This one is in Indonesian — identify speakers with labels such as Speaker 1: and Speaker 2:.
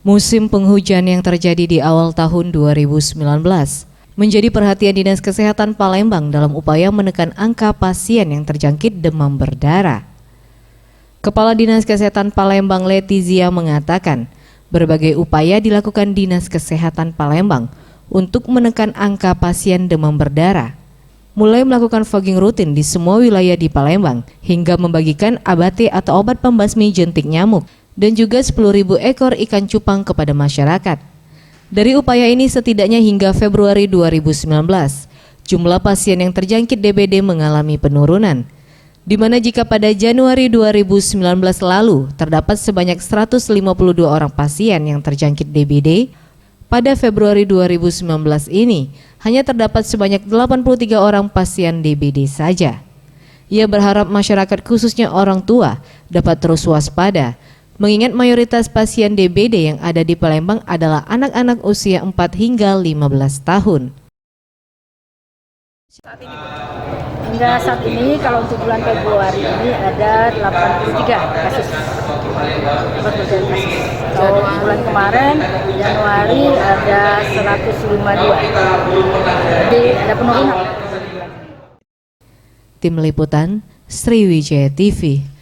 Speaker 1: Musim penghujan yang terjadi di awal tahun 2019 menjadi perhatian Dinas Kesehatan Palembang dalam upaya menekan angka pasien yang terjangkit demam berdarah. Kepala Dinas Kesehatan Palembang Letizia mengatakan, berbagai upaya dilakukan Dinas Kesehatan Palembang untuk menekan angka pasien demam berdarah. Mulai melakukan fogging rutin di semua wilayah di Palembang hingga membagikan ABT atau obat pembasmi jentik nyamuk dan juga 10.000 ekor ikan cupang kepada masyarakat. Dari upaya ini setidaknya hingga Februari 2019, jumlah pasien yang terjangkit DBD mengalami penurunan, di mana jika pada Januari 2019 lalu terdapat sebanyak 152 orang pasien yang terjangkit DBD, pada Februari 2019 ini hanya terdapat sebanyak 83 orang pasien DBD saja. Ia berharap masyarakat khususnya orang tua dapat terus waspada, mengingat mayoritas pasien DBD yang ada di Palembang adalah anak-anak usia 4 hingga 15 tahun.
Speaker 2: Hingga saat ini kalau untuk bulan Februari ini ada 83 kasus. Kalau bulan kemarin Januari ada 152. Jadi ada penurunan.
Speaker 1: Tim Liputan Sriwijaya TV.